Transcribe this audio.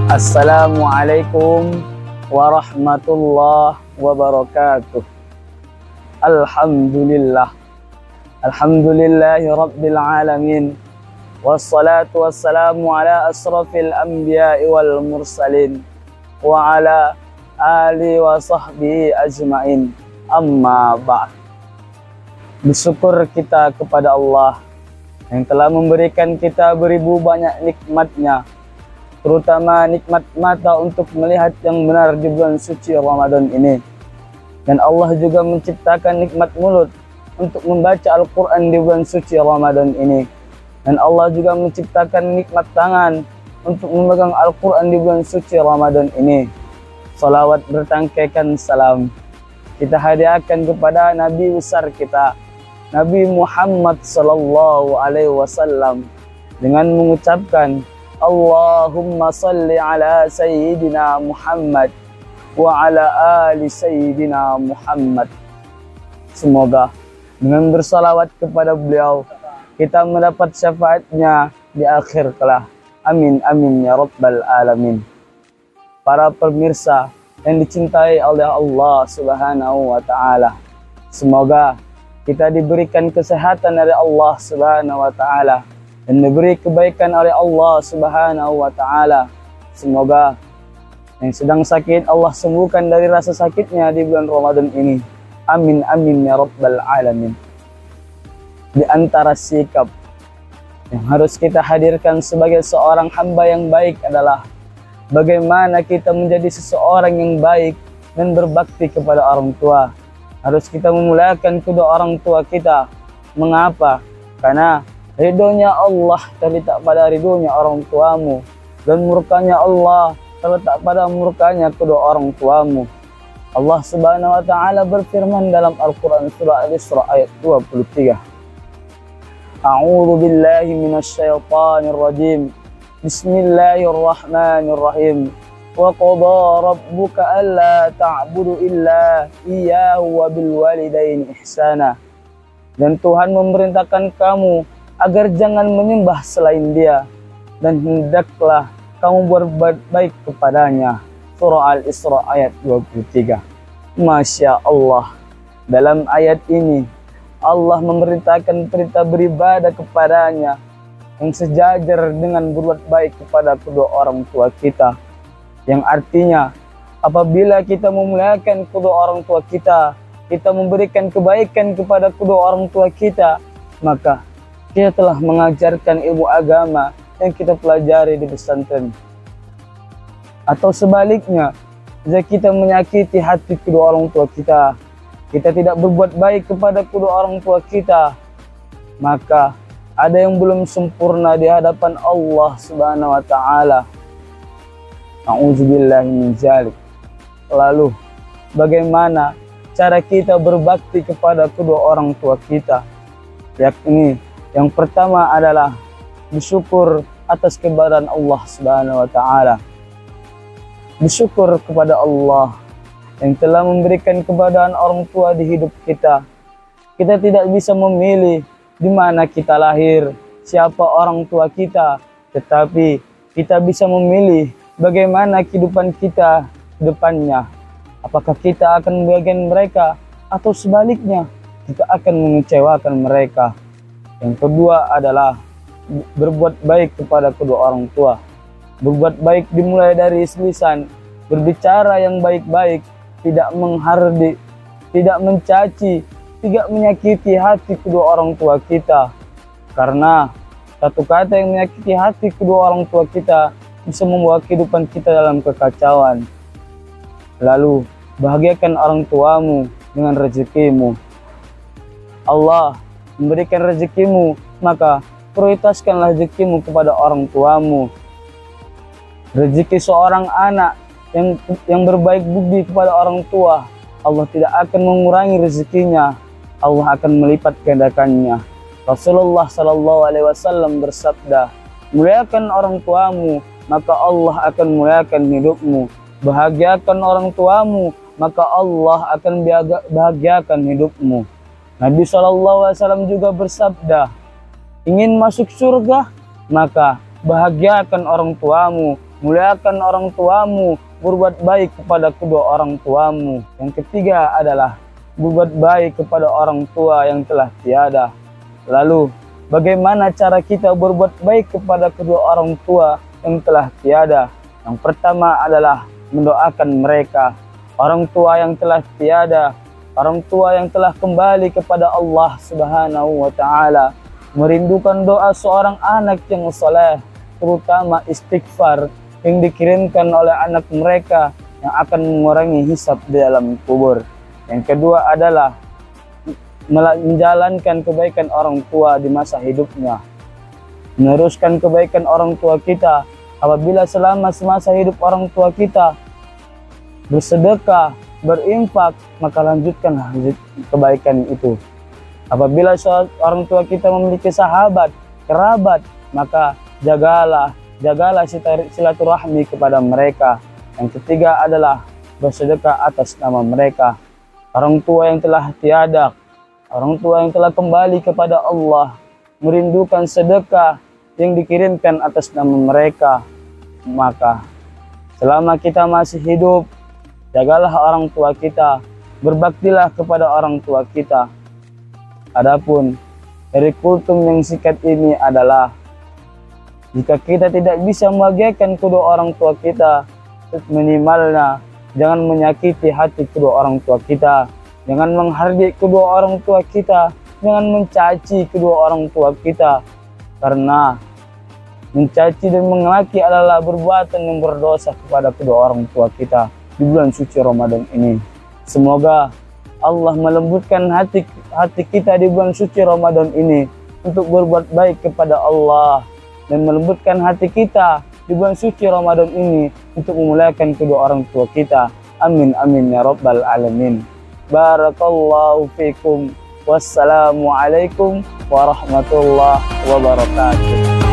Assalamualaikum warahmatullahi wabarakatuh. Alhamdulillah. Alhamdulillahi rabbil alamin. Wassalatu wassalamu ala asrafil anbiya'i wal mursalin wa ala alihi wa sahbihi ajma'in. Amma ba'd. Bersyukur kita kepada Allah yang telah memberikan kita beribu banyak nikmatnya, terutama nikmat mata untuk melihat yang benar di bulan suci Ramadan ini. Dan Allah juga menciptakan nikmat mulut untuk membaca Al-Quran di bulan suci Ramadan ini. Dan Allah juga menciptakan nikmat tangan untuk memegang Al-Quran di bulan suci Ramadan ini. Salawat bertangkaikan salam kita hadiahkan kepada Nabi besar kita, Nabi Muhammad sallallahu alaihi wasallam, dengan mengucapkan Allahumma salli ala Sayyidina Muhammad wa ala ali Sayyidina Muhammad. Semoga dengan bersalawat kepada beliau kita mendapat syafaatnya di akhir kelak. Amin amin ya rabbal alamin. Para pemirsa yang dicintai oleh Allah Subhanahu wa taala, semoga kita diberikan kesehatan dari Allah Subhanahu wa taala dan diberi kebaikan oleh Allah Subhanahu wa taala. Semoga yang sedang sakit Allah sembuhkan dari rasa sakitnya di bulan Ramadan ini. Amin amin ya rabbal alamin. Di antara sikap yang harus kita hadirkan sebagai seorang hamba yang baik adalah bagaimana kita menjadi seseorang yang baik dan berbakti kepada orang tua. Harus kita memuliakan kedua orang tua kita. Mengapa? Karena ridhonya Allah terletak pada ridhonya orang tuamu, dan murkanya Allah terletak pada murkanya kedua orang tuamu. Allah Subhanahu wa taala berfirman dalam Al-Qur'an surah Al-Isra ayat 23. A'udzu billahi minasyaitonir rajim. Bismillahirrahmanirrahim. Wa qada rabbuka alla ta'budu illa iyyahu wa bil walidaini ihsana. Dan Tuhan memerintahkan kamu agar jangan menyembah selain Dia, dan hendaklah kamu berbuat baik kepadanya. Surah Al-Isra ayat 23. Masya Allah, dalam ayat ini Allah memerintahkan perintah beribadah kepadanya yang sejajar dengan berbuat baik kepada kedua orang tua kita. Yang artinya apabila kita memuliakan kedua orang tua kita, kita memberikan kebaikan kepada kedua orang tua kita, maka kita telah mengajarkan ilmu agama yang kita pelajari di pesantren. Atau sebaliknya, jika kita menyakiti hati kedua orang tua kita, kita tidak berbuat baik kepada kedua orang tua kita, maka ada yang belum sempurna di hadapan Allah Subhanahu wa taala. A'udzubillahi min dzalik. Lalu, bagaimana cara kita berbakti kepada kedua orang tua kita? Yakni yang pertama adalah bersyukur atas keberadaan Allah Subhanahu wa taala. Bersyukur kepada Allah yang telah memberikan keberadaan orang tua di hidup kita. Kita tidak bisa memilih di mana kita lahir, siapa orang tua kita, tetapi kita bisa memilih bagaimana kehidupan kita ke depannya. Apakah kita akan membahagiakan mereka atau sebaliknya kita akan mengecewakan mereka. Yang kedua adalah berbuat baik kepada kedua orang tua. Berbuat baik dimulai dari lisan, berbicara yang baik-baik, tidak menghardik, tidak mencaci, tidak menyakiti hati kedua orang tua kita. Karena satu kata yang menyakiti hati kedua orang tua kita bisa membawa kehidupan kita dalam kekacauan. Lalu, bahagiakan orang tuamu dengan rezekimu. Allah memberikan rezekimu, maka prioritaskanlah rezekimu kepada orang tuamu. Rezeki seorang anak yang berbaik budi kepada orang tua, Allah tidak akan mengurangi rezekinya, Allah akan melipat gandakannya. Rasulullah sallallahu alaihi wasallam bersabda, muliakan orang tuamu, maka Allah akan muliakan hidupmu. Bahagiakan orang tuamu, maka Allah akan bahagiakan hidupmu. Nabi SAW juga bersabda, ingin masuk surga, maka bahagiakan orang tuamu, muliakan orang tuamu, berbuat baik kepada kedua orang tuamu. Yang ketiga adalah berbuat baik kepada orang tua yang telah tiada. Lalu, bagaimana cara kita berbuat baik kepada kedua orang tua yang telah tiada? Yang pertama adalah mendoakan mereka. Orang tua yang telah tiada, orang tua yang telah kembali kepada Allah Subhanahu wa Ta'ala, merindukan doa seorang anak yang saleh, terutama istighfar yang dikirimkan oleh anak mereka yang akan mengurangi hisab di dalam kubur. Yang kedua adalah menjalankan kebaikan orang tua di masa hidupnya, meneruskan kebaikan orang tua kita. Apabila selama semasa hidup orang tua kita bersedekah, berinfak, maka lanjutkan kebaikan itu. Apabila orang tua kita memiliki sahabat, kerabat, maka jagalah silaturahmi kepada mereka. Yang ketiga adalah bersedekah atas nama mereka. Orang tua yang telah tiada, orang tua yang telah kembali kepada Allah, merindukan sedekah yang dikirimkan atas nama mereka. Maka selama kita masih hidup, jagalah orang tua kita, berbaktilah kepada orang tua kita. Adapun dari kultum yang singkat ini adalah, jika kita tidak bisa membahagiakan kedua orang tua kita, minimalnya jangan menyakiti hati kedua orang tua kita, jangan menghardik kedua orang tua kita, jangan mencaci kedua orang tua kita, karena mencaci dan mengelaki adalah perbuatan yang berdosa kepada kedua orang tua kita di bulan suci Ramadan ini. Semoga Allah melembutkan hati kita di bulan suci Ramadan ini untuk berbuat baik kepada Allah, dan melembutkan hati kita di bulan suci Ramadan ini untuk memuliakan kedua orang tua kita. Amin amin ya rabbal alamin. Barakallahu fikum. Wassalamualaikum warahmatullahi wabarakatuh.